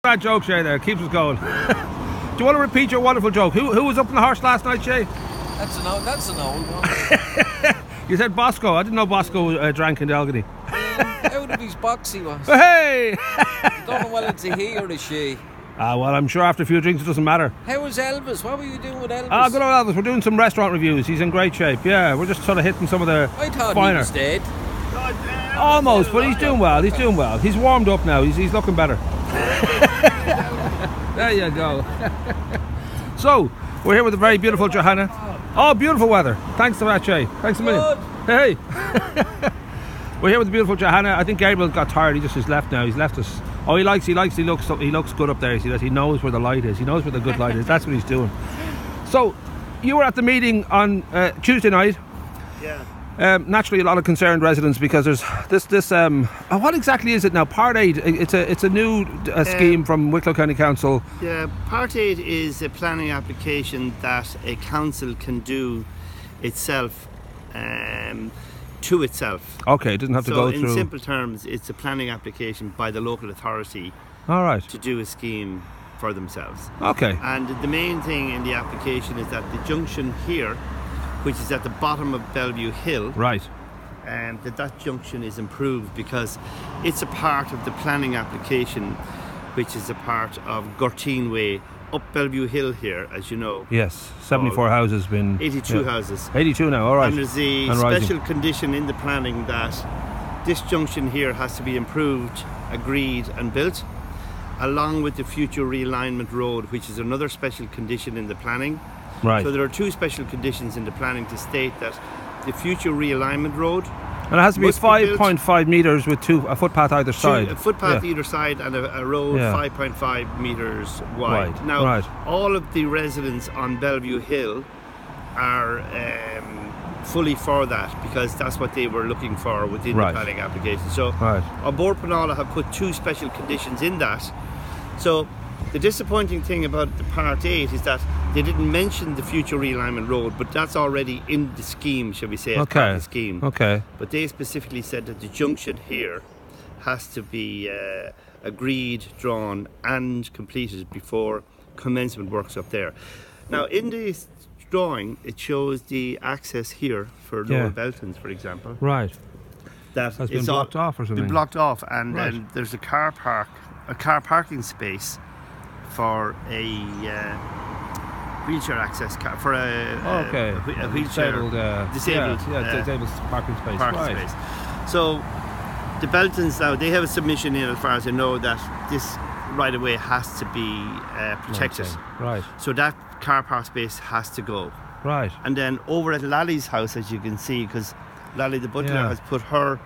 Bad joke, Shay, there. Keeps us going. Do you want to repeat your wonderful joke? Who was up in the horse last night, Shay? That's an old one. You said Bosco. I didn't know Bosco drank in Delgany. Out of his box he was. Hey! I don't know whether it's a he or a she. Well, I'm sure after a few drinks it doesn't matter. How was Elvis? What were you doing with Elvis? Good old Elvis. We're doing some restaurant reviews. He's in great shape. Yeah, we're just sort of hitting some of the I thought finer. he was dead. Almost, but he's doing well. He's doing well. He's warmed up now. He's looking better. There you go. So, we're here with the very beautiful Johanna. Oh, beautiful weather. Thanks to that, Shay. Thanks a million. Hey. We're here with the beautiful Johanna. I think Gabriel got tired. He just has left now. He's left us. Oh, he looks good up there. See that? He knows where the light is. He knows where the good light is. That's what he's doing. So, you were at the meeting on Tuesday night. Yeah. Naturally, a lot of concerned residents because there's this. What exactly is it now? Part 8. It's a new scheme from Wicklow County Council. Yeah, Part 8 is a planning application that a council can do itself. To itself. Okay, it doesn't have to go through. So in simple terms, it's a planning application by the local authority. All right. To do a scheme for themselves. Okay. And the main thing in the application is that the junction here, which is at the bottom of Bellevue Hill, right, that junction is improved because it's a part of the planning application, which is a part of Gurteen Way up Bellevue Hill here, as you know. Yes, 74 houses been... 82 houses. 82 now, all right. And there's a special condition in the planning that this junction here has to be improved, agreed and built, along with the future realignment road, which is another special condition in the planning. Right. So there are 2 special conditions in the planning to state that the future realignment road... And it has to be 5.5 metres with a footpath either side. A footpath either side and a road 5.5 metres wide. Now, all of the residents on Bellevue Hill are fully for that because that's what they were looking for within the planning application. So, on Board Penala have put 2 special conditions in that. So, the disappointing thing about the Part 8 is that they didn't mention the future realignment road, but that's already in the scheme, shall we say, as part of the scheme. Okay. But they specifically said that the junction here has to be agreed, drawn and completed before commencement works up there. Now, in this drawing, it shows the access here for Lower Beltons, for example. Right. That has been blocked off or something? Been blocked off, and then there's a car parking space for a wheelchair access car, for a wheelchair disabled parking space. So the Beltons now, they have a submission in, as far as I know, that this right of way has to be protected. Right. So that car park space has to go. Right. And then over at Lally's house, as you can see, because Lally the butler has put her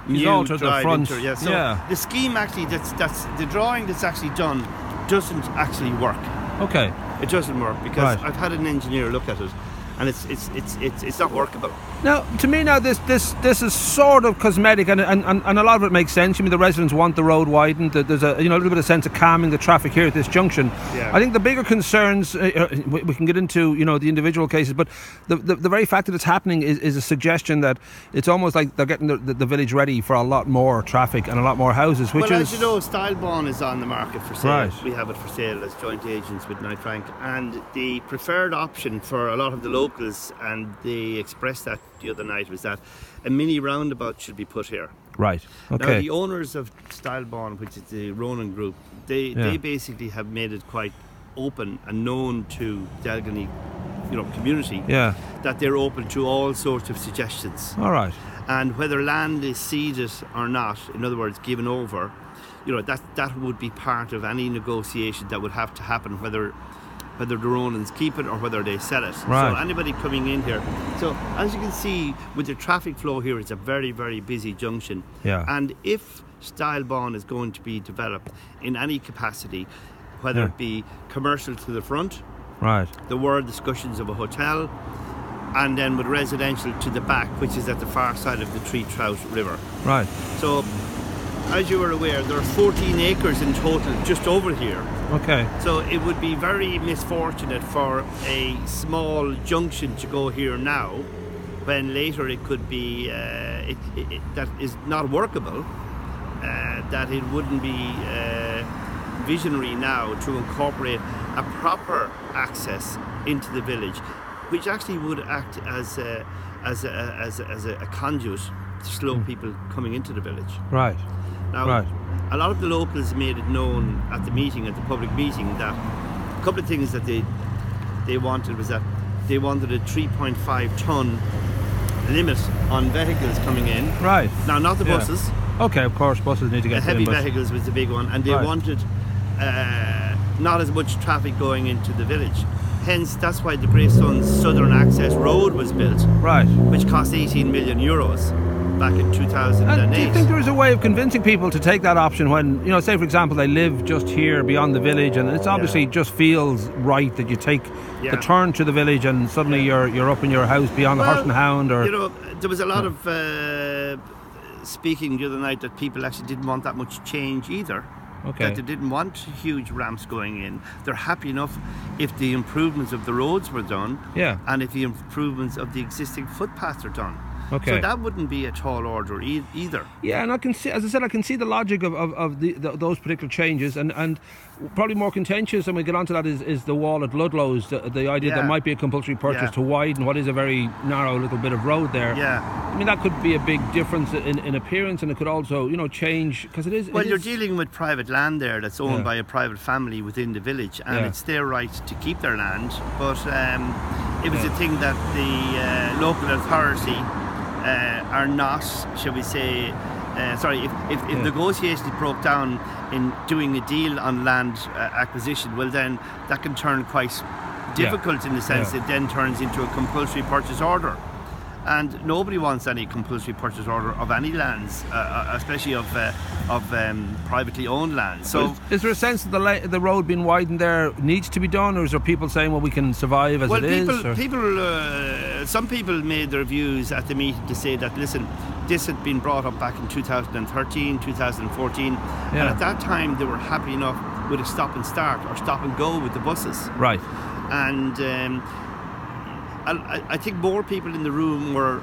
new drive into her. So the scheme actually, that's the drawing that's actually done doesn't actually work. Okay. It doesn't work because I've had an engineer look at it, and it's not workable. Now, to me, this is sort of cosmetic, and a lot of it makes sense. I mean, the residents want the road widened. There's a little bit of sense of calming the traffic here at this junction. Yeah. I think the bigger concerns we can get into, the individual cases, but the very fact that it's happening is a suggestion that it's almost like they're getting the village ready for a lot more traffic and a lot more houses. Which as you know, Stylebond is on the market for sale. Right. We have it for sale as joint agents with Knight Frank, and the preferred option for a lot of the locals, and they expressed that the other night, was that a mini roundabout should be put here. Right. Okay. Now, the owners of Stylebond, which is the Ronan Group, they basically have made it quite open and known to Delgany, community, that they're open to all sorts of suggestions. All right. And whether land is ceded or not, in other words, given over, that would be part of any negotiation that would have to happen, whether the Ronans keep it or whether they sell it. Right. So anybody coming in here. So as you can see, with the traffic flow here, it's a very, very busy junction. Yeah. And if Stylebond is going to be developed in any capacity, whether it be commercial to the front, there were discussions of a hotel, and then with residential to the back, which is at the far side of the Tree Trout River. Right. So, as you are aware, there are 14 acres in total just over here. Okay. So it would be very misfortunate for a small junction to go here now, when later it could be that is not workable. That it wouldn't be visionary now to incorporate a proper access into the village, which actually would act as a conduit to slow people coming into the village. Right. Now, a lot of the locals made it known at the meeting, at the public meeting, that a couple of things that they wanted was that they wanted a 3.5 ton limit on vehicles coming in. Right. Now, not the buses. Okay, of course, buses need to get the heavy vehicles was the big one, and they wanted not as much traffic going into the village. Hence, that's why the Greystones Southern Access Road was built. Right. Which cost 18 million euros back in 2008. And do you think there is a way of convincing people to take that option when, you know, say for example they live just here beyond the village, and it's obviously just feels right that you take the turn to the village and suddenly you're up in your house beyond the Horse and Hound? Or, you know, there was a lot of speaking the other night that people actually didn't want that much change either. Okay. That they didn't want huge ramps going in. They're happy enough if the improvements of the roads were done, and if the improvements of the existing footpaths are done. Okay. So that wouldn't be a tall order either. Yeah, and I can see, as I said, I can see the logic of those particular changes, and probably more contentious, and we get onto that, is the wall at Ludlow's, the idea that might be a compulsory purchase to widen what is a very narrow little bit of road there. Yeah. I mean, that could be a big difference in appearance, and it could also, you know, change, because it is... Well, you're dealing with private land there that's owned by a private family within the village, and it's their right to keep their land, but it was a thing that the local authority are not, shall we say, if negotiations broke down in doing a deal on land acquisition, well then that can turn quite difficult in the sense it then turns into a compulsory purchase order. And nobody wants any compulsory purchase order of any lands, especially of privately owned lands. So, is there a sense that the road being widened there needs to be done, or is there people saying, well, we can survive as it is? Some people made their views at the meeting to say that, listen, this had been brought up back in 2013, 2014, and at that time they were happy enough with a stop and start or stop and go with the buses. Right. And I think more people in the room were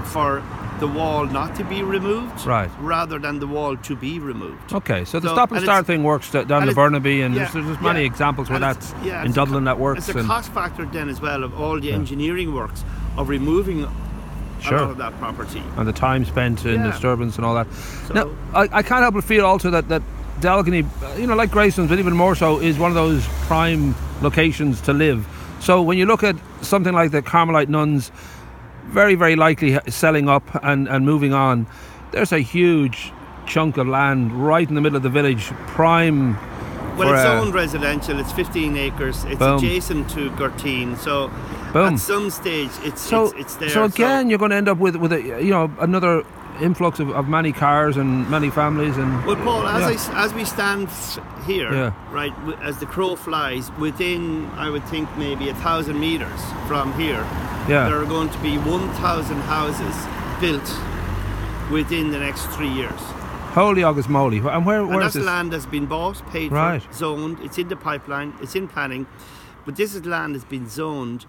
for the wall not to be removed, rather than the wall to be removed. Okay, so the stop and start thing works down to Burnaby, and there's many examples where that's in Dublin that works. It's a cost factor then as well of all the engineering works of removing a lot of that property. And the time spent in disturbance and all that. So, now, I can't help but feel also that Delgany, you know, like Greystones, but even more so, is one of those prime locations to live. So when you look at something like the Carmelite nuns, very, very likely selling up and moving on, there's a huge chunk of land right in the middle of the village, prime. Well, it's owned residential, it's 15 acres, it's adjacent to Gurteen, so at some stage it's there. So again, you're going to end up with another influx of many cars and many families. And well, Paul, as we stand here, right, as the crow flies, within, I would think, maybe 1,000 meters from here, there are going to be 1,000 houses built within the next 3 years. Holy August moly. And where is this? Land has been bought, paid for, zoned, it's in the pipeline, it's in planning, but this land has been zoned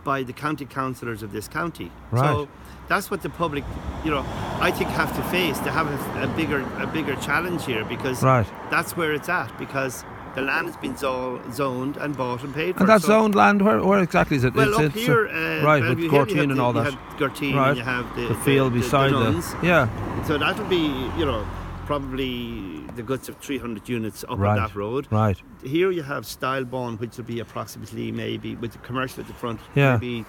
by the county councillors of this county. So that's what the public, I think, have to face. They have a bigger challenge here, because that's where it's at, because the land has been zoned and bought and paid for. And that zoned land, where exactly is it? Well, it's here, with Gurteen and all that. You have Gurteen, and you have the field beside the nuns. So that'll be, probably the guts of 300 units up on that road. Right. Here you have Stylebone, which will be approximately, maybe, with the commercial at the front, maybe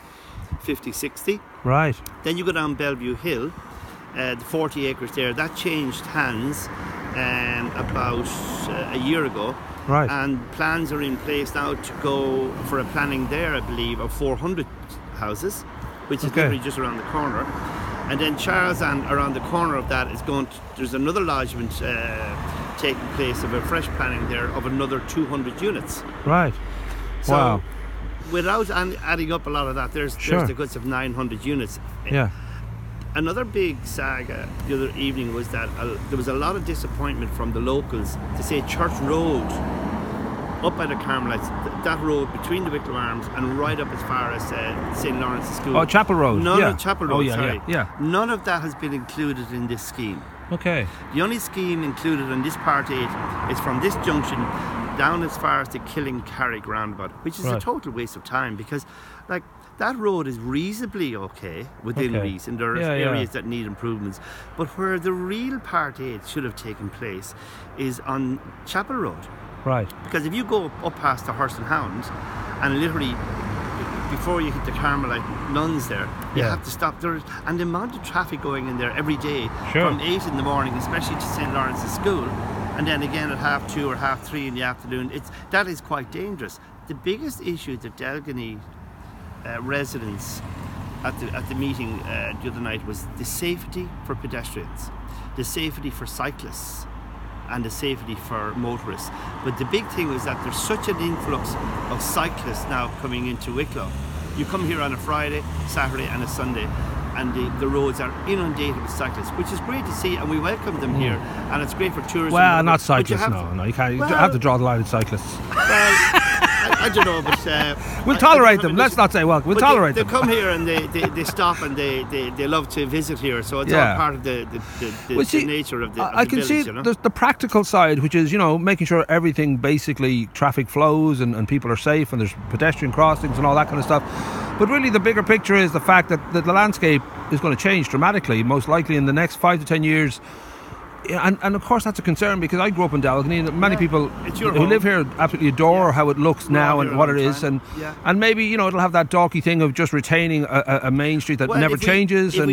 50, 60. Right. Then you go down Bellevue Hill, the 40 acres there. That changed hands about a year ago. Right. And plans are in place now to go for a planning there, I believe, of 400 houses, which is literally just around the corner. And then Charles, and around the corner of that is there's another lodgement taking place of a fresh planning there of another 200 units. Right. So without adding up a lot of that, there's the guts of 900 units. Yeah. Another big saga the other evening was that there was a lot of disappointment from the locals to say Church Road, up by the Carmelites, that road between the Wicklow Arms and right up as far as St. Lawrence's School. Oh, Chapel Road. Chapel Road, sorry. None of that has been included in this scheme. Okay. The only scheme included in this Part 8 is from this junction down as far as the Killing-Carrick roundabout, which is a total waste of time, because like that road is reasonably okay within reason. There are areas that need improvements, but where the real Part 8 should have taken place is on Chapel Road. Right. Because if you go up past the Horse and Hound, and literally before you hit the Carmelite nuns there, you have to stop there. And the amount of traffic going in there every day from 8 in the morning, especially to St. Lawrence's School, and then again at 2:30 or 3:30 in the afternoon, that is quite dangerous. The biggest issue that Delgany residents at the meeting the other night was the safety for pedestrians, the safety for cyclists, and the safety for motorists. But the big thing was that there's such an influx of cyclists now coming into Wicklow. You come here on a Friday, Saturday and a Sunday, and the roads are inundated with cyclists, which is great to see, and we welcome them here, and it's great for tourism. Well, not cyclists, no, you can't. You have to draw the line at cyclists. Well, I don't know, but we'll tolerate them. Let's not say welcome. We'll tolerate them. They come here and they stop and they love to visit here, so it's all part of the nature of the I can village, see the practical side, which is making sure everything, basically traffic flows and people are safe and there's pedestrian crossings and all that kind of stuff. But really the bigger picture is the fact that the landscape is going to change dramatically, most likely in the next 5 to 10 years. And of course that's a concern, because I grew up in Delgany, and many people who live here absolutely adore how it looks now and what it is, and maybe it'll have that Dalkey thing of just retaining a main street that never changes. If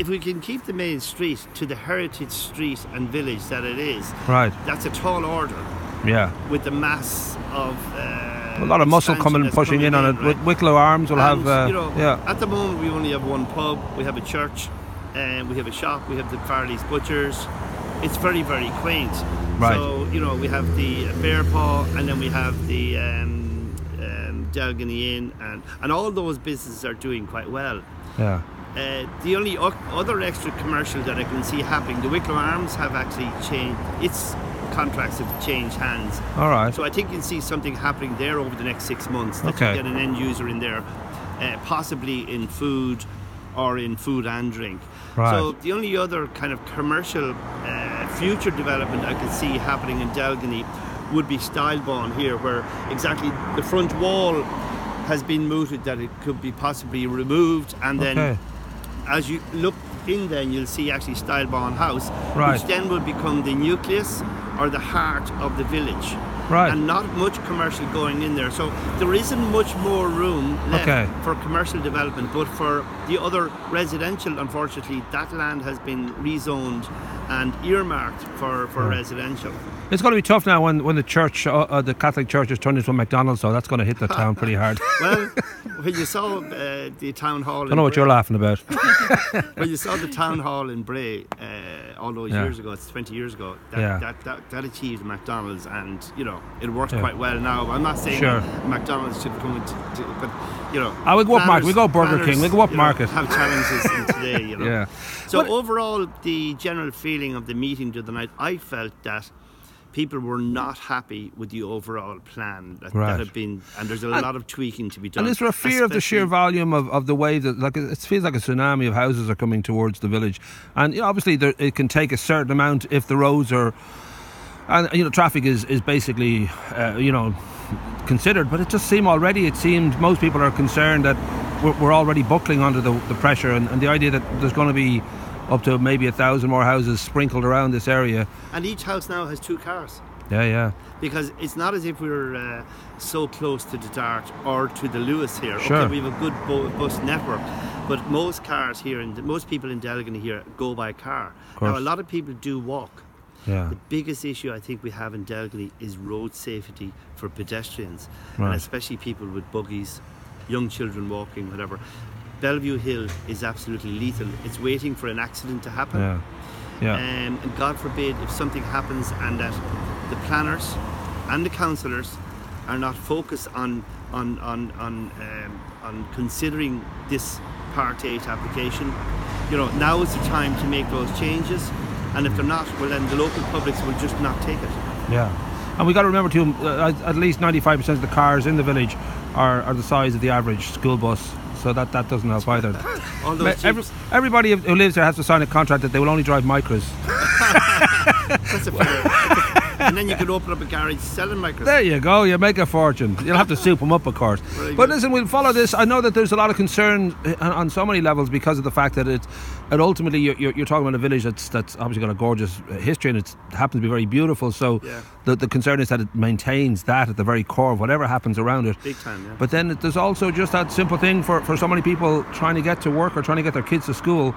we can keep the main street to the heritage street and village that it is, that's a tall order. Yeah. With the mass of a lot of muscle coming and pushing in on it. With Wicklow Arms will have at the moment we only have one pub, we have a church, and we have a shop, we have the Farley's Butchers. It's very, very quaint. Right. So, we have the Bear Paw, and then we have the Delgany Inn, and all those businesses are doing quite well. Yeah. The only other extra commercial that I can see happening, the Wicklow Arms have actually changed, its contracts have changed hands. All right. So I think you'll see something happening there over the next 6 months. That you get an end user in there, possibly in food or in food and drink. Right. So the only other kind of commercial future development I could see happening in Delgany would be Stylebawn here, where exactly the front wall has been mooted that it could be possibly removed, and then as you look in, then you'll see actually Stylebawn House, which then will become the nucleus or the heart of the village. Right. And not much commercial going in there, so there isn't much more room left for commercial development. But for the other residential, unfortunately, that land has been rezoned and earmarked for residential. It's going to be tough now when the church, the Catholic Church, is turned into a McDonald's, so that's going to hit the town pretty hard. Well, when you saw the town hall, I don't know what you're laughing about. When you saw the town hall in Bray all those years ago, it's 20 years ago, that achieved McDonald's, and it works quite well now. I'm not saying McDonald's should come into, but I would go up market. We go Burger King. We go up market. Have challenges in today. So overall, the general feeling of the meeting the other night, I felt that people were not happy with the overall plan that had been, and there's a lot of tweaking to be done. And is there a fear of the sheer volume of the way that, it feels like a tsunami of houses are coming towards the village, and obviously it can take a certain amount if the roads are, and traffic is basically considered, but it seemed most people are concerned that we're already buckling under the pressure, and the idea that there's going to be up to maybe 1,000 more houses sprinkled around this area. And each house now has 2 cars. Yeah. Because it's not as if we're so close to the Dart or to the Lewis here. Sure. Okay, we have a good bus network, but most cars here, and most people in Delgany here go by car. Now, a lot of people do walk. Yeah. The biggest issue I think we have in Delgany is road safety for pedestrians, and especially people with buggies, young children walking, whatever. Bellevue Hill is absolutely lethal. It's waiting for an accident to happen. And God forbid if something happens and that the planners and the councillors are not focused on considering this Part 8 application. Now is the time to make those changes, and if they're not, well then the local publics will just not take it. And we got to remember too, at least 95% of the cars in the village are the size of the average school bus. So that doesn't help either. Everybody who lives there has to sign a contract that they will only drive micros. That's a fair. And then you could open up a garage selling micros. There you go. You make a fortune. You'll have to soup them up, of course. But listen, we'll follow this. I know that there's a lot of concern on so many levels because of the fact that and ultimately you're talking about a village that's obviously got a gorgeous history, and it happens to be very beautiful. So the concern is that it maintains that at the very core of whatever happens around it. Big time, yeah. But then there's also just that simple thing for so many people trying to get to work or trying to get their kids to school.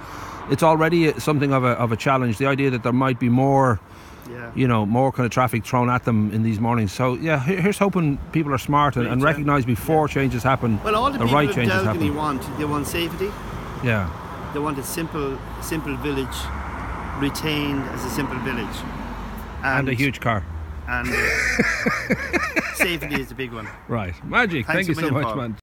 It's already something of a challenge. The idea that there might be more, more kind of traffic thrown at them in these mornings. So here's hoping people are smart and recognise before changes happen. Well, all the people right of changes Delgany happen. they want safety. Yeah. They want a simple village retained as a simple village. And a huge car. And safety is the big one. Right. Magic. Thank you so much, man.